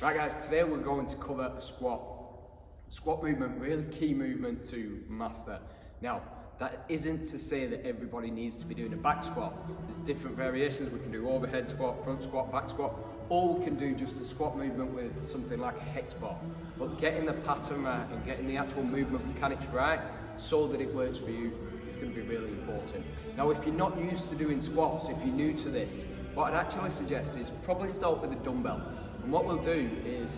Right guys, today we're going to cover a squat. Squat movement, really key movement to master. Now, that isn't to say that everybody needs to be doing a back squat. There's different variations. We can do overhead squat, front squat, back squat, or we can do just a squat movement with something like a hex bar. But getting the pattern right and getting the actual movement mechanics right so that it works for you is going to be really important. Now, if you're not used to doing squats, if you're new to this, what I'd actually suggest is probably start with a dumbbell. And what we'll do is,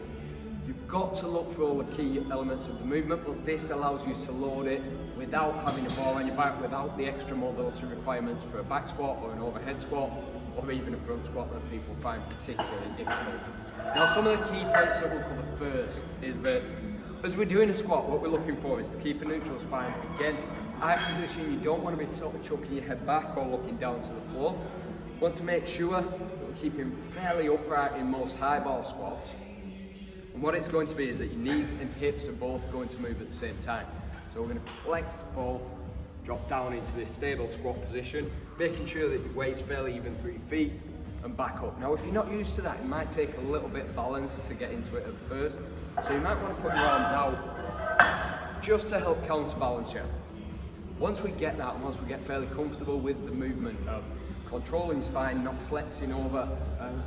you've got to look for all the key elements of the movement, but this allows you to load it without having a bar on your back, without the extra mobility requirements for a back squat or an overhead squat, or even a front squat that people find particularly difficult. Now, some of the key points that we'll cover first is that as we're doing a squat, what we're looking for is to keep a neutral spine. Again, eye position, you don't want to be sort of chucking your head back or looking down to the floor. You want to make sure that we're keeping fairly upright in most high bar squats. And what it's going to be is that your knees and hips are both going to move at the same time. So we're going to flex both, drop down into this stable squat position, making sure that your weight's fairly even through your feet, and back up. Now, if you're not used to that, it might take a little bit of balance to get into it at first. So you might want to put your arms out just to help counterbalance you. Once we get that, and once we get fairly comfortable with the movement of controlling your spine, not flexing over,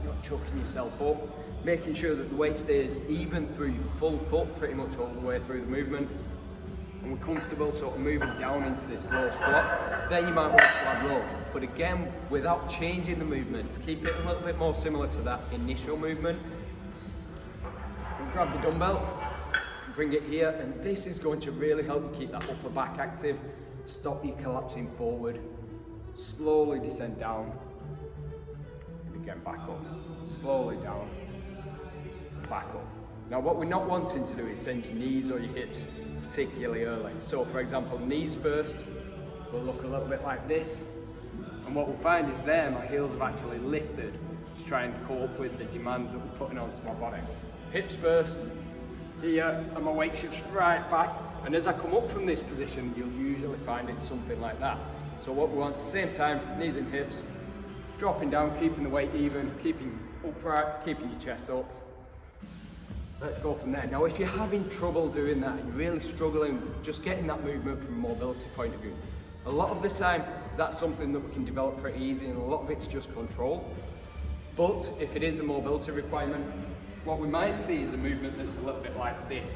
not chucking yourself up, making sure that the weight stays even through your full foot, pretty much all the way through the movement, and we're comfortable sort of moving down into this low squat, then you might want to add load. But again, without changing the movement, to keep it a little bit more similar to that initial movement, we'll grab the dumbbell, bring it here, and this is going to really help you keep that upper back active, stop you collapsing forward, slowly descend down, and again back up, slowly down, back up. Now, what we're not wanting to do is send your knees or your hips particularly early. So for example, knees first will look a little bit like this, and what we'll find is there my heels have actually lifted to try and cope with the demand that we're putting onto my body. Hips first, here, and my weight shifts right back, and as I come up from this position, you'll usually find it's something like that. So what we want at the same time, knees and hips, dropping down, keeping the weight even, keeping upright, keeping your chest up. Let's go from there. Now, if you're having trouble doing that, you're really struggling just getting that movement from a mobility point of view, a lot of the time, that's something that we can develop pretty easy, and a lot of it's just control. But if it is a mobility requirement, what we might see is a movement that's a little bit like this.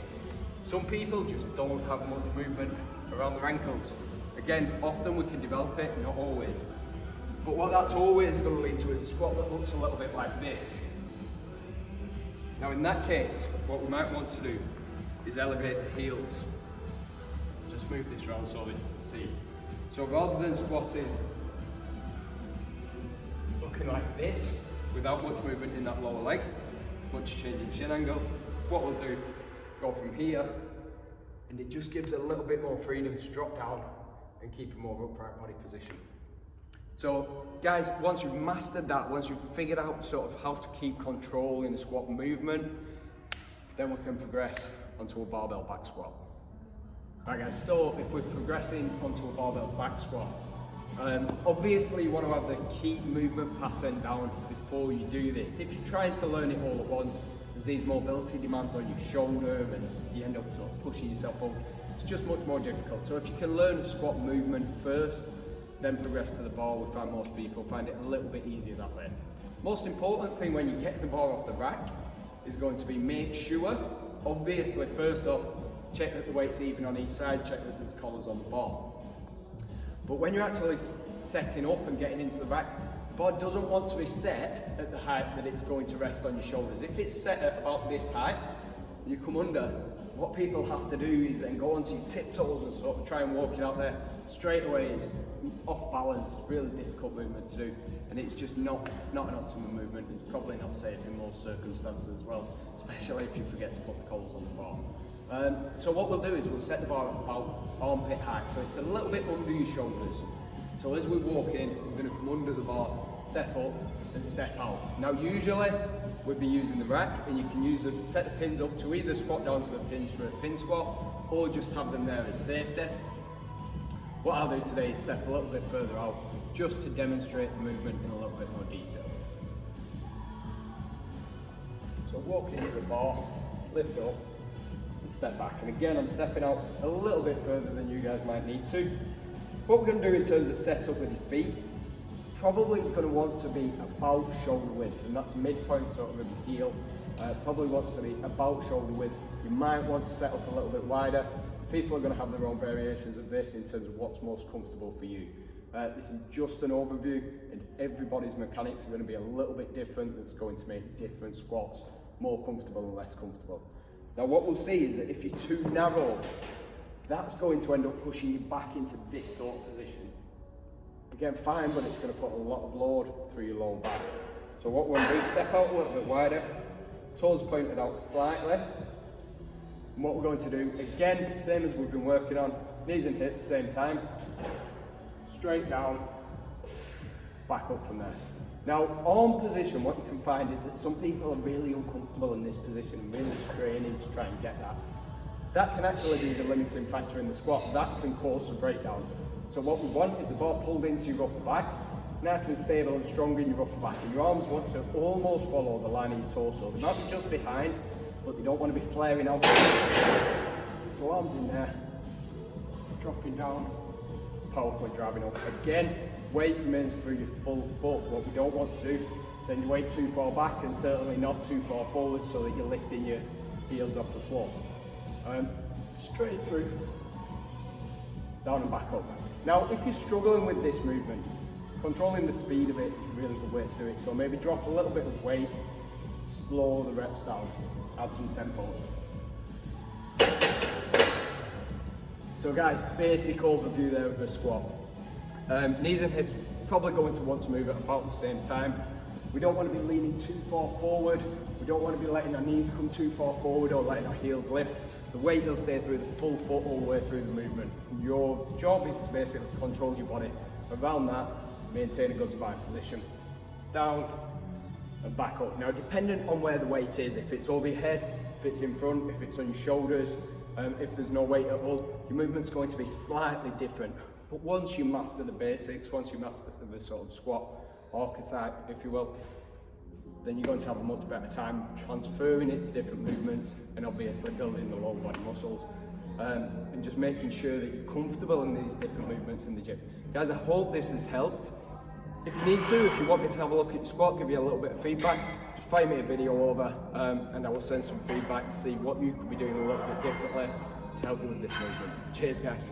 Some people just don't have much movement around their ankles. Again, often we can develop it, not always. But what that's always going to lead to is a squat that looks a little bit like this. Now, in that case, what we might want to do is elevate the heels. Just move this around so that you can see. So rather than squatting, looking like this, without much movement in that lower leg, much change in shin angle, what we'll do, go from here, and it just gives a little bit more freedom to drop down and keep a more upright body position. So guys, once you've mastered that, once you've figured out sort of how to keep control in the squat movement, then we can progress onto a barbell back squat. Right guys, so if we're progressing onto a barbell back squat, obviously you want to have the key movement pattern down before you do this. If you're trying to learn it all at once, there's these mobility demands on your shoulder and you end up sort of pushing yourself up. It's just much more difficult. So if you can learn a squat movement first, then progress to the bar, we find most people find it a little bit easier that way. Most important thing when you get the bar off the rack is going to be make sure, obviously first off, check that the weight's even on each side, check that there's collars on the bar. But when you're actually setting up and getting into the rack, the bar doesn't want to be set at the height that it's going to rest on your shoulders. If it's set at about this height, you come under, what people have to do is then go onto your tiptoes and sort of try and walk it out there. Straight away it's off balance, really difficult movement to do, and it's just not an optimum movement. It's probably not safe in most circumstances as well, especially if you forget to put the collars on the bar. So what we'll do is we'll set the bar at about armpit height, so it's a little bit under your shoulders. So as we walk in, we're going to come under the bar, step up and step out. Now usually we'd be using the rack, and you can use them, set the pins up to either squat down to the pins for a pin squat, or just have them there as safety. What I'll do today is step a little bit further out, just to demonstrate the movement in a little bit more detail. So walk into the bar, lift up, and step back. And again, I'm stepping out a little bit further than you guys might need to. What we're going to do in terms of setup with your feet, probably going to want to be about shoulder width, and that's midpoint sort of of your heel. Probably wants to be about shoulder width. You might want to set up a little bit wider. People are going to have their own variations of this in terms of what's most comfortable for you. This is just an overview, and everybody's mechanics are going to be a little bit different. That's going to make different squats more comfortable and less comfortable. Now what we'll see is that if you're too narrow, that's going to end up pushing you back into this sort of position. Again, fine, but it's going to put a lot of load through your lower back. So what we're going to do, step out a little bit wider, toes pointed out slightly. And what we're going to do, again, same as we've been working on, knees and hips, same time. Straight down, back up from there. Now, arm position, what you can find is that some people are really uncomfortable in this position and really straining to try and get that. That can actually be the limiting factor in the squat. That can cause a breakdown. So what we want is the bar pulled into your upper back, nice and stable and strong in your upper back. And your arms want to almost follow the line of your torso. They might be just behind, but they don't want to be flaring out. So arms in there, dropping down, powerfully driving up. Again, weight remains through your full foot. What we don't want to do is send your weight too far back and certainly not too far forward so that you're lifting your heels off the floor. Straight through, down and back up. Now, if you're struggling with this movement, controlling the speed of it is a really good way to do it. So maybe drop a little bit of weight, slow the reps down, add some tempo. So guys, basic overview there of the squat. Knees and hips probably going to want to move at about the same time. We don't want to be leaning too far forward. We don't want to be letting our knees come too far forward or letting our heels lift. The weight will stay through the full foot all the way through the movement. Your job is to basically control your body around that, maintain a good spine position. Down and back up. Now, dependent on where the weight is, if it's over your head, if it's in front, if it's on your shoulders, if there's no weight at all, your movement's going to be slightly different. But once you master the basics, once you master the sort of squat archetype, if you will, then you're going to have a much better time transferring it to different movements and obviously building the lower body muscles and just making sure that you're comfortable in these different movements in the gym. Guys, I hope this has helped. If you need to, if you want me to have a look at your squat, give you a little bit of feedback, just fire me a video over and I will send some feedback to see what you could be doing a little bit differently to help you with this movement. Cheers, guys.